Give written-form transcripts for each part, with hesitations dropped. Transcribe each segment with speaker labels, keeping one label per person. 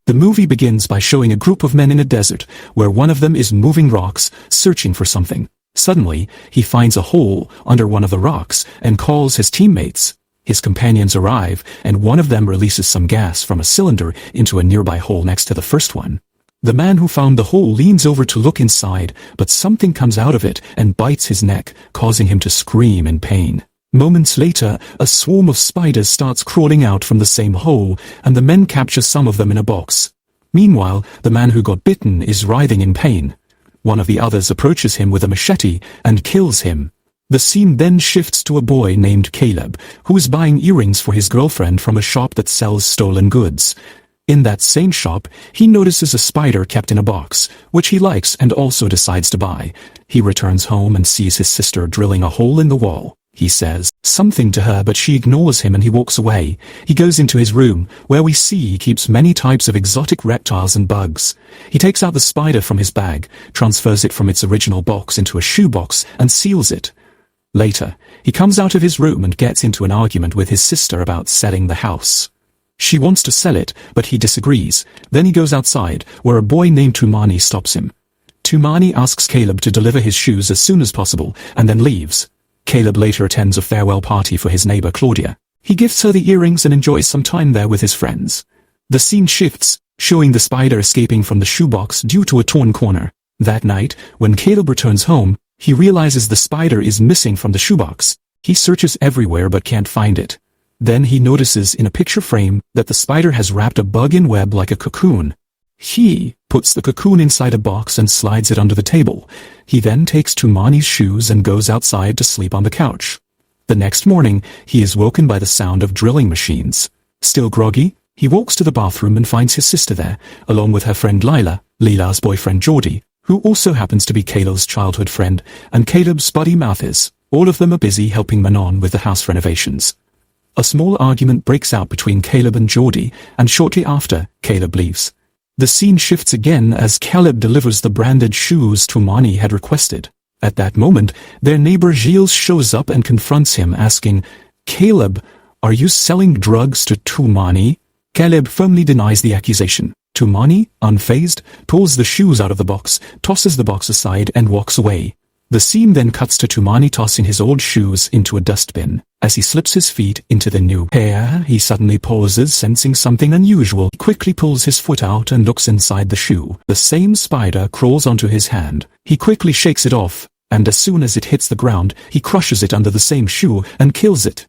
Speaker 1: The movie begins by showing a group of men in a desert, where one of them is moving rocks, searching for something. Suddenly, he finds a hole under one of the rocks and calls his teammates. His companions arrive, and one of them releases some gas from a cylinder into a nearby hole next to the first one. The man who found the hole leans over to look inside, but something comes out of it and bites his neck, causing him to scream in pain. Moments later, a swarm of spiders starts crawling out from the same hole, and the men capture some of them in a box. Meanwhile, the man who got bitten is writhing in pain. One of the others approaches him with a machete and kills him. The scene then shifts to a boy named Kaleb, who is buying earrings for his girlfriend from a shop that sells stolen goods. In that same shop, he notices a spider kept in a box, which he likes and also decides to buy. He returns home and sees his sister drilling a hole in the wall. He says something to her, but she ignores him and he walks away. He goes into his room, where we see he keeps many types of exotic reptiles and bugs. He takes out the spider from his bag, transfers it from its original box into a shoebox, and seals it. Later, he comes out of his room and gets into an argument with his sister about selling the house. She wants to sell it, but he disagrees. Then he goes outside, where a boy named Tumani stops him. Tumani asks Kaleb to deliver his shoes as soon as possible, and then leaves. Kaleb later attends a farewell party for his neighbor Claudia. He gifts her the earrings and enjoys some time there with his friends. The scene shifts, showing the spider escaping from the shoebox due to a torn corner. That night, when Kaleb returns home, he realizes the spider is missing from the shoebox. He searches everywhere but can't find it. Then he notices in a picture frame that the spider has wrapped a bug in web like a cocoon. He puts the cocoon inside a box and slides it under the table. He then takes Tumani's shoes and goes outside to sleep on the couch. The next morning, he is woken by the sound of drilling machines. Still groggy, he walks to the bathroom and finds his sister there, along with her friend Lila's boyfriend Jordi, who also happens to be Kaleb's childhood friend, and Kaleb's buddy Mathis. All of them are busy helping Manon with the house renovations. A small argument breaks out between Kaleb and Jordi, and shortly after, Kaleb leaves. The scene shifts again as Kaleb delivers the branded shoes Tumani had requested. At that moment, their neighbor Gilles shows up and confronts him, asking, "Kaleb, are you selling drugs to Tumani?" Kaleb firmly denies the accusation. Tumani, unfazed, pulls the shoes out of the box, tosses the box aside and walks away. The scene then cuts to Tumani tossing his old shoes into a dustbin. As he slips his feet into the new pair, he suddenly pauses, sensing something unusual. He quickly pulls his foot out and looks inside the shoe. The same spider crawls onto his hand. He quickly shakes it off, and as soon as it hits the ground, he crushes it under the same shoe and kills it.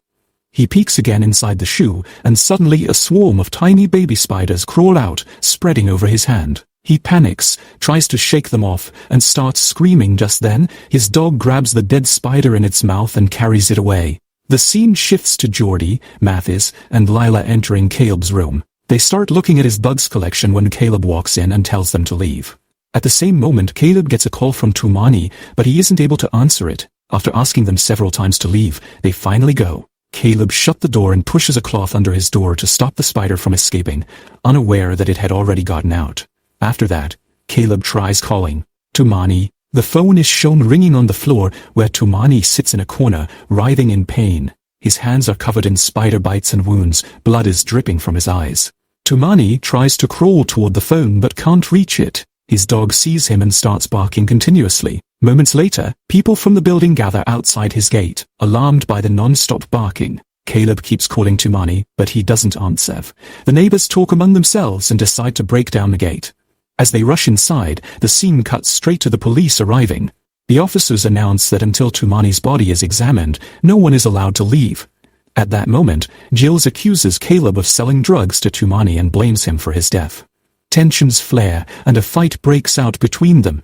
Speaker 1: He peeks again inside the shoe, and suddenly a swarm of tiny baby spiders crawl out, spreading over his hand. He panics, tries to shake them off, and starts screaming. Just then, his dog grabs the dead spider in its mouth and carries it away. The scene shifts to Jordi, Mathis, and Lila entering Kaleb's room. They start looking at his bugs collection when Kaleb walks in and tells them to leave. At the same moment, Kaleb gets a call from Tumani, but he isn't able to answer it. After asking them several times to leave, they finally go. Kaleb shut the door and pushes a cloth under his door to stop the spider from escaping, unaware that it had already gotten out. After that, Kaleb tries calling Tumani. The phone is shown ringing on the floor, where Tumani sits in a corner, writhing in pain. His hands are covered in spider bites and wounds. Blood is dripping from his eyes. Tumani tries to crawl toward the phone but can't reach it. His dog sees him and starts barking continuously. Moments later, people from the building gather outside his gate, alarmed by the non-stop barking. Kaleb keeps calling Tumani, but he doesn't answer. The neighbors talk among themselves and decide to break down the gate. As they rush inside, the scene cuts straight to the police arriving. The officers announce that until Tumani's body is examined, no one is allowed to leave. At that moment, Gilles accuses Kaleb of selling drugs to Tumani and blames him for his death. Tensions flare, and a fight breaks out between them.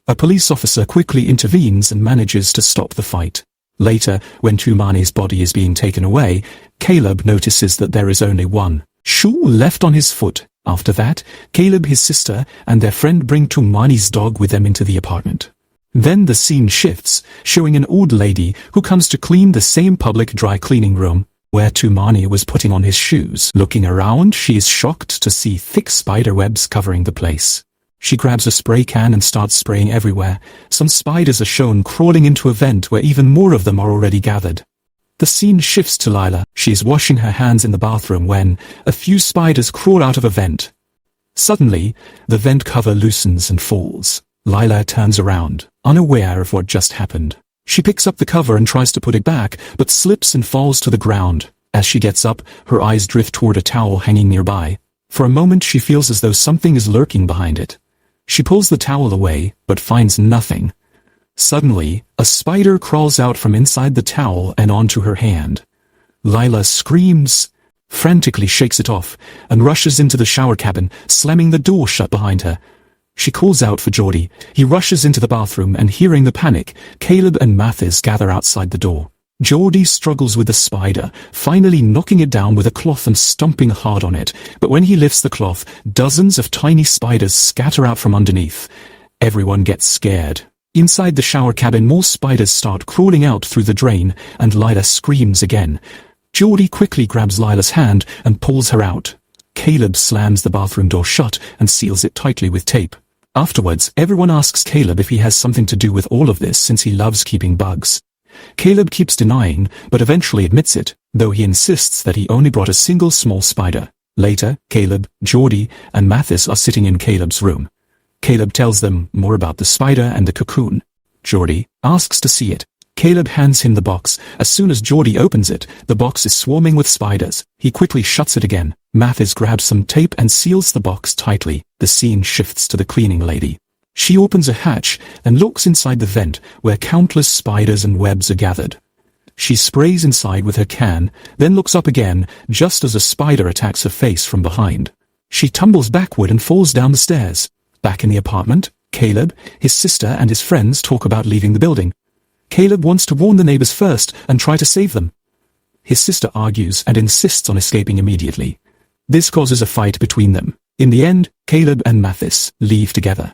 Speaker 1: A police officer quickly intervenes and manages to stop the fight. Later, when Tumani's body is being taken away, Kaleb notices that there is only one shoe left on his foot. After that, Kaleb, his sister, and their friend bring Tumani's dog with them into the apartment. Then the scene shifts, showing an old lady who comes to clean the same public dry cleaning room, where Tumani was putting on his shoes. Looking around, she is shocked to see thick spider webs covering the place. She grabs a spray can and starts spraying everywhere. Some spiders are shown crawling into a vent where even more of them are already gathered. The scene shifts to Lila. She is washing her hands in the bathroom when a few spiders crawl out of a vent. Suddenly, the vent cover loosens and falls. Lila turns around, unaware of what just happened. She picks up the cover and tries to put it back, but slips and falls to the ground. As she gets up, her eyes drift toward a towel hanging nearby. For a moment she feels as though something is lurking behind it. She pulls the towel away, but finds nothing. Suddenly, a spider crawls out from inside the towel and onto her hand. Lila screams, frantically shakes it off, and rushes into the shower cabin, slamming the door shut behind her. She calls out for Geordie. He rushes into the bathroom, and hearing the panic, Kaleb and Mathis gather outside the door. Geordie struggles with the spider, finally knocking it down with a cloth and stomping hard on it, but when he lifts the cloth, dozens of tiny spiders scatter out from underneath. Everyone gets scared. Inside the shower cabin, more spiders start crawling out through the drain, and Lila screams again. Geordie quickly grabs Lila's hand and pulls her out. Kaleb slams the bathroom door shut and seals it tightly with tape. Afterwards, everyone asks Kaleb if he has something to do with all of this since he loves keeping bugs. Kaleb keeps denying, but eventually admits it, though he insists that he only brought a single small spider. Later, Kaleb, Geordie, and Mathis are sitting in Caleb's room. Kaleb tells them more about the spider and the cocoon. Geordie asks to see it. Kaleb hands him the box. As soon as Geordie opens it, the box is swarming with spiders. He quickly shuts it again. Mathis grabs some tape and seals the box tightly. The scene shifts to the cleaning lady. She opens a hatch and looks inside the vent where countless spiders and webs are gathered. She sprays inside with her can, then looks up again just as a spider attacks her face from behind. She tumbles backward and falls down the stairs. Back in the apartment, Kaleb, his sister and his friends talk about leaving the building. Kaleb wants to warn the neighbors first and try to save them. His sister argues and insists on escaping immediately. This causes a fight between them. In the end, Kaleb and Mathis leave together.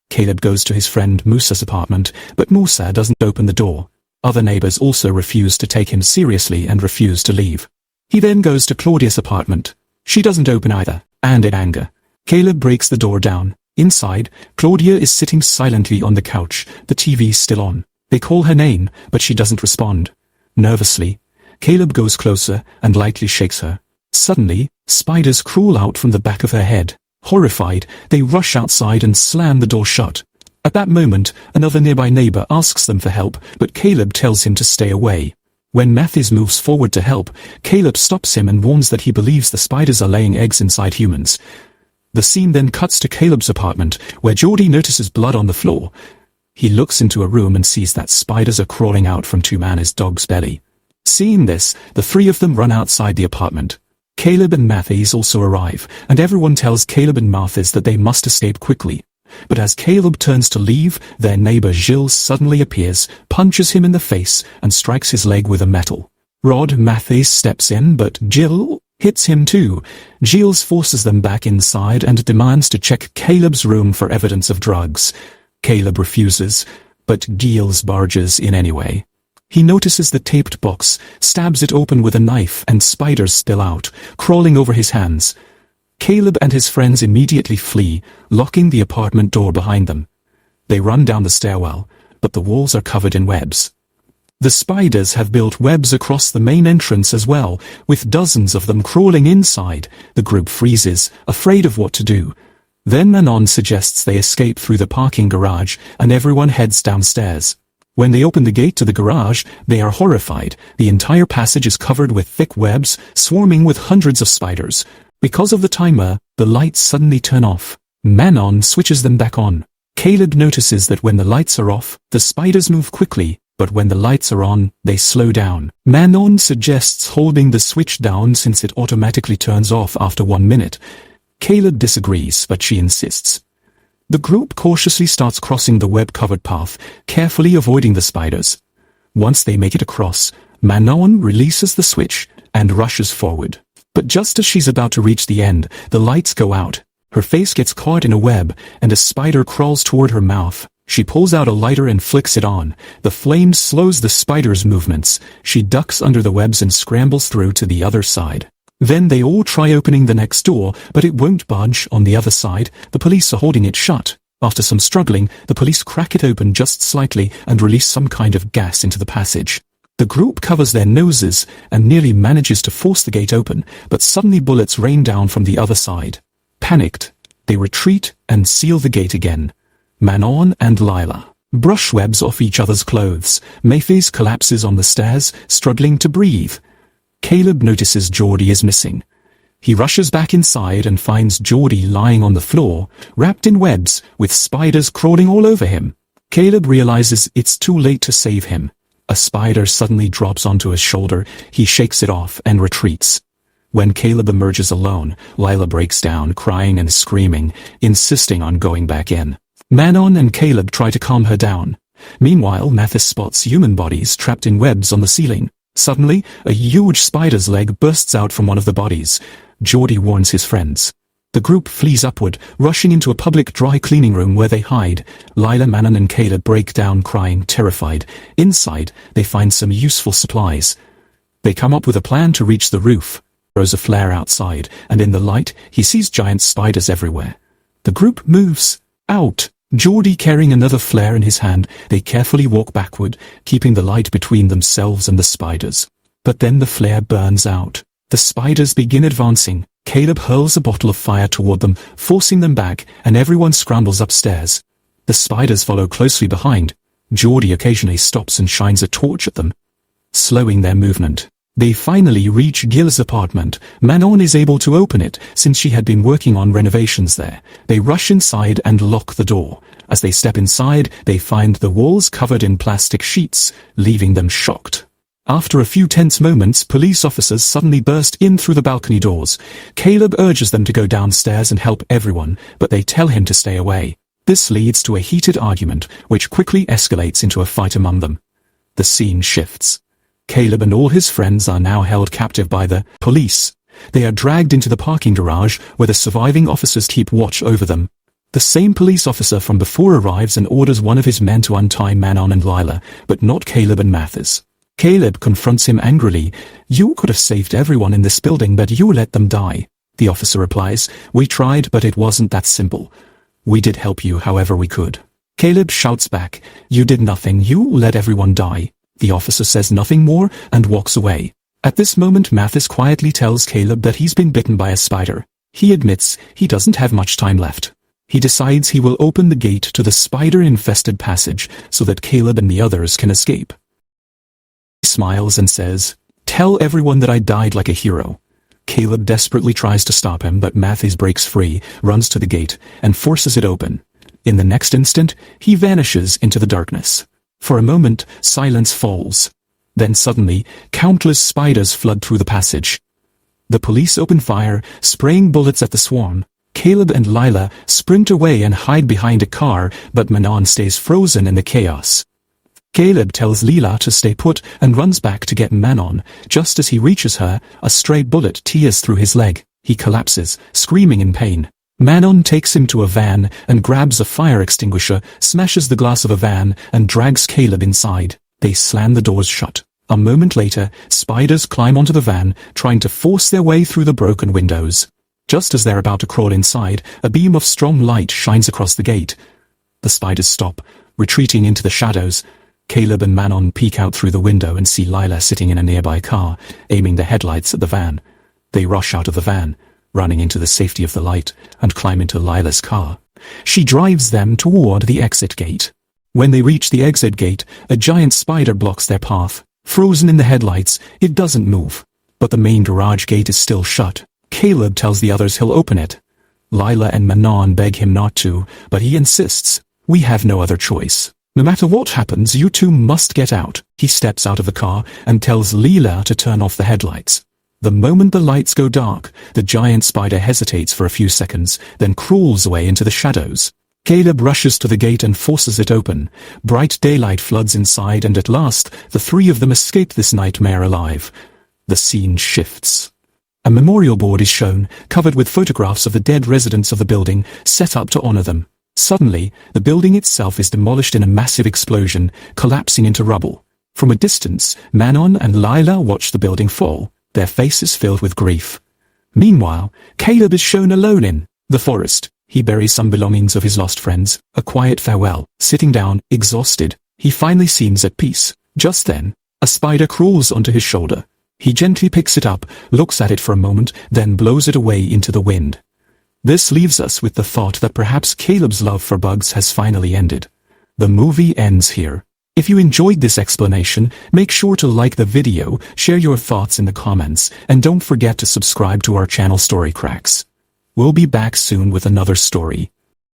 Speaker 1: Kaleb goes to his friend Musa's apartment, but Musa doesn't open the door. Other neighbors also refuse to take him seriously and refuse to leave. He then goes to Claudia's apartment. She doesn't open either, and in anger, Kaleb breaks the door down. Inside, Claudia is sitting silently on the couch, the TV still on. They call her name, but she doesn't respond. Nervously, Kaleb goes closer and lightly shakes her. Suddenly, spiders crawl out from the back of her head. Horrified, they rush outside and slam the door shut. At that moment, another nearby neighbor asks them for help, but Kaleb tells him to stay away. When Mathis moves forward to help, Kaleb stops him and warns that he believes the spiders are laying eggs inside humans. The scene then cuts to Caleb's apartment, where Geordie notices blood on the floor. He looks into a room and sees that spiders are crawling out from Tumana's dog's belly. Seeing this, the three of them run outside the apartment. Kaleb and Mathis also arrive, and everyone tells Kaleb and Mathis that they must escape quickly. But as Kaleb turns to leave, their neighbor Gilles suddenly appears, punches him in the face, and strikes his leg with a metal rod. Mathis steps in, but Gilles hits him too. Gilles forces them back inside and demands to check Caleb's room for evidence of drugs. Kaleb refuses, but Gilles barges in anyway. He notices the taped box, stabs it open with a knife, and spiders spill out, crawling over his hands. Kaleb and his friends immediately flee, locking the apartment door behind them. They run down the stairwell, but the walls are covered in webs. The spiders have built webs across the main entrance as well, with dozens of them crawling inside. The group freezes, afraid of what to do. Then Manon suggests they escape through the parking garage, and everyone heads downstairs. When they open the gate to the garage, they are horrified. The entire passage is covered with thick webs, swarming with hundreds of spiders. Because of the timer, the lights suddenly turn off. Manon switches them back on. Kaleb notices that when the lights are off, the spiders move quickly, but when the lights are on, they slow down. Manon suggests holding the switch down since it automatically turns off after 1 minute. Kaleb disagrees, but she insists. The group cautiously starts crossing the web-covered path, carefully avoiding the spiders. Once they make it across, Manon releases the switch and rushes forward. But just as she's about to reach the end, the lights go out. Her face gets caught in a web, and a spider crawls toward her mouth. She pulls out a lighter and flicks it on. The flame slows the spider's movements. She ducks under the webs and scrambles through to the other side. Then they all try opening the next door, but it won't budge. On the other side, the police are holding it shut. After some struggling, the police crack it open just slightly and release some kind of gas into the passage. The group covers their noses and nearly manages to force the gate open, but suddenly bullets rain down from the other side. Panicked, They retreat and seal the gate again. Manon and Lila brush webs off each other's clothes. Mathis collapses on the stairs, struggling to breathe. Kaleb notices Geordie is missing. He rushes back inside and finds Geordie lying on the floor, wrapped in webs, with spiders crawling all over him. Kaleb realizes it's too late to save him. A spider suddenly drops onto his shoulder. He shakes it off and retreats. When Kaleb emerges alone, Lila breaks down, crying and screaming, insisting on going back in. Manon and Kaleb try to calm her down. Meanwhile, Mathis spots human bodies trapped in webs on the ceiling. Suddenly, a huge spider's leg bursts out from one of the bodies. Geordie warns his friends. The group flees upward, rushing into a public dry cleaning room where they hide. Lila, Manon and Kaleb break down, crying, terrified. Inside, they find some useful supplies. They come up with a plan to reach the roof. Throws a flare outside, and in the light, he sees giant spiders everywhere. The group moves out. Geordie carrying another flare in his hand, they carefully walk backward, keeping the light between themselves and the spiders. But then the flare burns out. The spiders begin advancing. Kaleb hurls a bottle of fire toward them, forcing them back, and everyone scrambles upstairs. The spiders follow closely behind. Geordie occasionally stops and shines a torch at them, slowing their movement. They finally reach Gil's apartment. Manon is able to open it, since she had been working on renovations there. They rush inside and lock the door. As they step inside, they find the walls covered in plastic sheets, leaving them shocked. After a few tense moments, police officers suddenly burst in through the balcony doors. Kaleb urges them to go downstairs and help everyone, but they tell him to stay away. This leads to a heated argument, which quickly escalates into a fight among them. The scene shifts. Kaleb and all his friends are now held captive by the police. They are dragged into the parking garage, where the surviving officers keep watch over them. The same police officer from before arrives and orders one of his men to untie Manon and Lila, but not Kaleb and Mathis. Kaleb confronts him angrily. "You could have saved everyone in this building, but you let them die." The officer replies, "We tried, but it wasn't that simple. We did help you however we could." Kaleb shouts back, "You did nothing, you let everyone die." The officer says nothing more and walks away. At this moment, Mathis quietly tells Kaleb that he's been bitten by a spider. He admits he doesn't have much time left. He decides he will open the gate to the spider-infested passage so that Kaleb and the others can escape. He smiles and says, "Tell everyone that I died like a hero." Kaleb desperately tries to stop him, but Mathis breaks free, runs to the gate, and forces it open. In the next instant, he vanishes into the darkness. For a moment, silence falls. Then suddenly, countless spiders flood through the passage. The police open fire, spraying bullets at the swarm. Kaleb and Lila sprint away and hide behind a car, but Manon stays frozen in the chaos. Kaleb tells Lila to stay put and runs back to get Manon. Just as he reaches her, a stray bullet tears through his leg. He collapses, screaming in pain. Manon takes him to a van and grabs a fire extinguisher, smashes the glass of a van, and drags Kaleb inside. They slam the doors shut. A moment later, spiders climb onto the van, trying to force their way through the broken windows. Just as they're about to crawl inside, a beam of strong light shines across the gate. The spiders stop, retreating into the shadows. Kaleb and Manon peek out through the window and see Lila sitting in a nearby car, aiming the headlights at the van. They rush out of the van, running into the safety of the light, and climb into Lila's car. She drives them toward the exit gate. When they reach the exit gate, a giant spider blocks their path. Frozen in the headlights, it doesn't move. But the main garage gate is still shut. Kaleb tells the others he'll open it. Lila and Manon beg him not to, but he insists. "We have no other choice. No matter what happens, you two must get out." He steps out of the car and tells Lila to turn off the headlights. The moment the lights go dark, the giant spider hesitates for a few seconds, then crawls away into the shadows. Kaleb rushes to the gate and forces it open. Bright daylight floods inside, and at last, the three of them escape this nightmare alive. The scene shifts. A memorial board is shown, covered with photographs of the dead residents of the building, set up to honor them. Suddenly, the building itself is demolished in a massive explosion, collapsing into rubble. From a distance, Manon and Lila watch the building fall, their faces filled with grief. Meanwhile, Kaleb is shown alone in the forest. He buries some belongings of his lost friends, a quiet farewell. Sitting down, exhausted, he finally seems at peace. Just then, a spider crawls onto his shoulder. He gently picks it up, looks at it for a moment, then blows it away into the wind. This leaves us with the thought that perhaps Caleb's love for bugs has finally ended. The movie ends here. If you enjoyed this explanation, make sure to like the video, share your thoughts in the comments, and don't forget to subscribe to our channel Story Crax. We'll be back soon with another story.